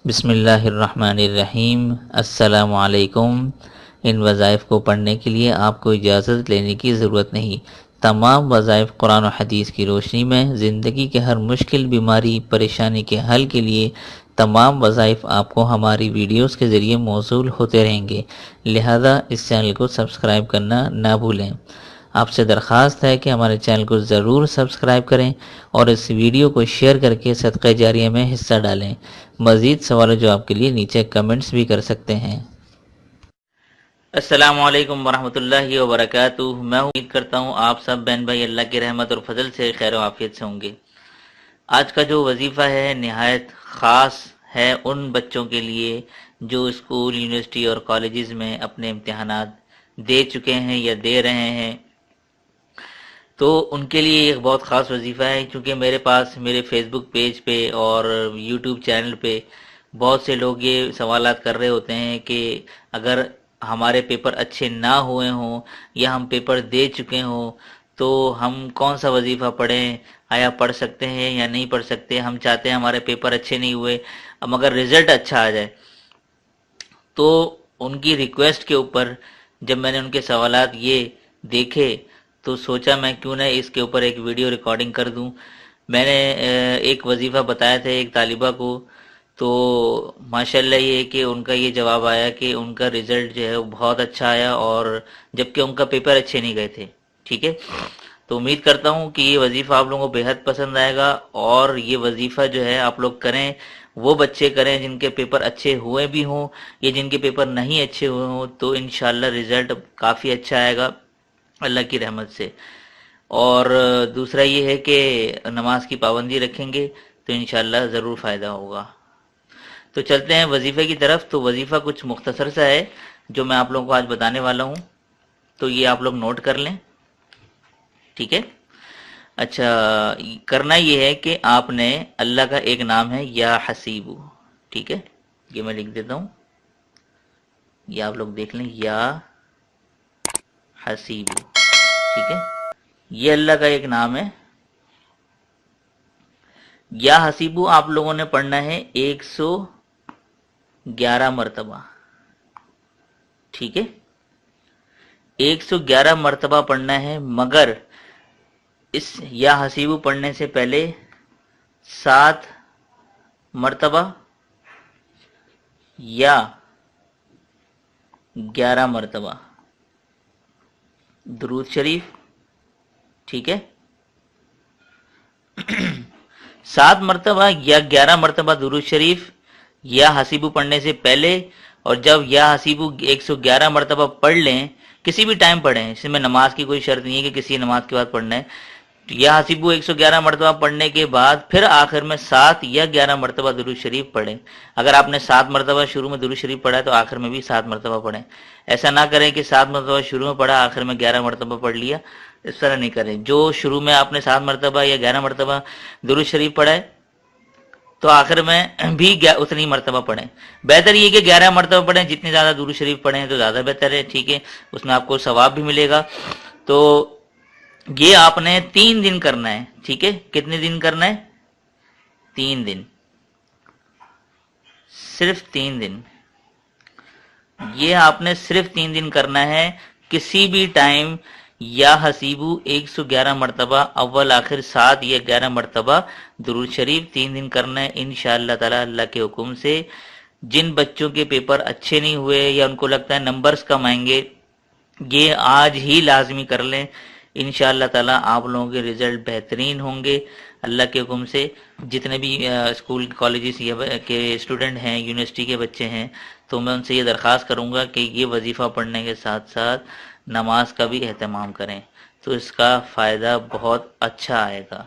بسم اللہ الرحمن الرحیم۔ السلام علیکم۔ ان وظائف کو پڑھنے کے لیے آپ کو اجازت لینے کی ضرورت نہیں۔ تمام وظائف قرآن و حدیث کی روشنی میں زندگی کے ہر مشکل، بیماری، پریشانی کے حل کے لیے تمام وظائف آپ کو ہماری ویڈیوز کے ذریعے موصول ہوتے رہیں گے، لہذا اس چینل کو سبسکرائب کرنا نہ بھولیں۔ آپ سے درخواست ہے کہ ہمارے چینل کو ضرور سبسکرائب کریں اور اس ویڈیو کو شیئر کر کے صدقہ جاریہ میں حصہ ڈالیں۔ مزید سوال و جواب کے لیے نیچے کمنٹس بھی کر سکتے ہیں۔ السلام علیکم ورحمۃ اللہ وبرکاتہ۔ میں امید کرتا ہوں آپ سب بہن بھائی اللہ کی رحمت اور فضل سے خیر و عافیت سے ہوں گے۔ آج کا جو وظیفہ ہے نہایت خاص ہے ان بچوں کے لیے جو اسکول، یونیورسٹی اور کالجز میں اپنے امتحانات دے چکے ہیں یا دے رہے ہیں، تو ان کے لیے ایک بہت خاص وظیفہ ہے، کیونکہ میرے پاس میرے فیس بک پیج پہ اور یوٹیوب چینل پہ بہت سے لوگ یہ سوالات کر رہے ہوتے ہیں کہ اگر ہمارے پیپر اچھے نہ ہوئے ہوں یا ہم پیپر دے چکے ہوں تو ہم کون سا وظیفہ پڑھیں، آیا پڑھ سکتے ہیں یا نہیں پڑھ سکتے۔ ہم چاہتے ہیں ہمارے پیپر اچھے نہیں ہوئے، مگر رزلٹ اچھا آ جائے۔ تو ان کی ریکویسٹ کے اوپر جب میں نے ان کے سوالات یہ دیکھے تو سوچا میں کیوں نہ اس کے اوپر ایک ویڈیو ریکارڈنگ کر دوں۔ میں نے ایک وظیفہ بتایا تھا ایک طالبہ کو، تو ماشاءاللہ یہ کہ ان کا یہ جواب آیا کہ ان کا رزلٹ جو ہے وہ بہت اچھا آیا، اور جبکہ ان کا پیپر اچھے نہیں گئے تھے۔ ٹھیک ہے، تو امید کرتا ہوں کہ یہ وظیفہ آپ لوگوں کو بےحد پسند آئے گا، اور یہ وظیفہ جو ہے آپ لوگ کریں، وہ بچے کریں جن کے پیپر اچھے ہوئے بھی ہوں یا جن کے پیپر نہیں اچھے ہوئے ہوں، تو انشاءاللہ رزلٹ کافی اچھا آئے گا اللہ کی رحمت سے۔ اور دوسرا یہ ہے کہ نماز کی پابندی رکھیں گے تو انشاءاللہ ضرور فائدہ ہوگا۔ تو چلتے ہیں وظیفے کی طرف۔ تو وظیفہ کچھ مختصر سا ہے جو میں آپ لوگوں کو آج بتانے والا ہوں، تو یہ آپ لوگ نوٹ کر لیں۔ ٹھیک ہے، اچھا، کرنا یہ ہے کہ آپ نے اللہ کا ایک نام ہے یا حسیبو، ٹھیک ہے، یہ میں لکھ دیتا ہوں، یہ آپ لوگ دیکھ لیں، یا حسیبو، ٹھیک ہے، یہ اللہ کا ایک نام ہے۔ یا حسیبو آپ لوگوں نے پڑھنا ہے 111 مرتبہ، ٹھیک ہے، 111 مرتبہ پڑھنا ہے، مگر اس یا حسیبو پڑھنے سے پہلے 7 مرتبہ یا 11 مرتبہ درود شریف، ٹھیک ہے، 7 مرتبہ یا 11 مرتبہ درود شریف یا حسیبو پڑھنے سے پہلے، اور جب یا حسیبو 111 مرتبہ پڑھ لیں، کسی بھی ٹائم پڑھیں، اس میں نماز کی کوئی شرط نہیں ہے کہ کسی نماز کے بعد پڑھنا ہے۔ یا حسیبو 111 مرتبہ پڑھنے کے بعد پھر آخر میں 7 یا 11 مرتبہ درود شریف پڑھیں۔ اگر آپ نے 7 مرتبہ شروع میں درود شریف پڑھا ہے تو آخر میں بھی 7 مرتبہ پڑھیں۔ ایسا نہ کریں کہ 7 مرتبہ شروع میں پڑھا، آخر میں 11 مرتبہ پڑھ لیا، اس طرح نہیں کریں۔ جو شروع میں آپ نے 7 مرتبہ یا 11 مرتبہ درود شریف پڑھا ہے تو آخر میں بھی اتنی مرتبہ پڑھیں۔ بہتر یہ کہ 11 مرتبہ پڑھیں، جتنی زیادہ درود شریف پڑھیں تو زیادہ بہتر ہے، ٹھیک ہے، اس میں آپ کو ثواب بھی ملے گا۔ تو یہ آپ نے 3 دن کرنا ہے، ٹھیک ہے، کتنے دن کرنا ہے؟ 3 دن، صرف 3 دن، یہ آپ نے صرف 3 دن کرنا ہے۔ کسی بھی ٹائم یا حسیبو 111 مرتبہ، اول آخر 7 یا 11 مرتبہ درود شریف 3 دن کرنا ہے انشاءاللہ تعالی اللہ کے حکم سے۔ جن بچوں کے پیپر اچھے نہیں ہوئے یا ان کو لگتا ہے نمبرز کم آئیں گے، یہ آج ہی لازمی کر لیں، انشاءاللہ تعالی آپ لوگوں کے رزلٹ بہترین ہوں گے اللہ کے حکم سے۔ جتنے بھی اسکول کالجز کے اسٹوڈنٹ ہیں، یونیورسٹی کے بچے ہیں، تو میں ان سے یہ درخواست کروں گا کہ یہ وظیفہ پڑھنے کے ساتھ ساتھ نماز کا بھی اہتمام کریں، تو اس کا فائدہ بہت اچھا آئے گا۔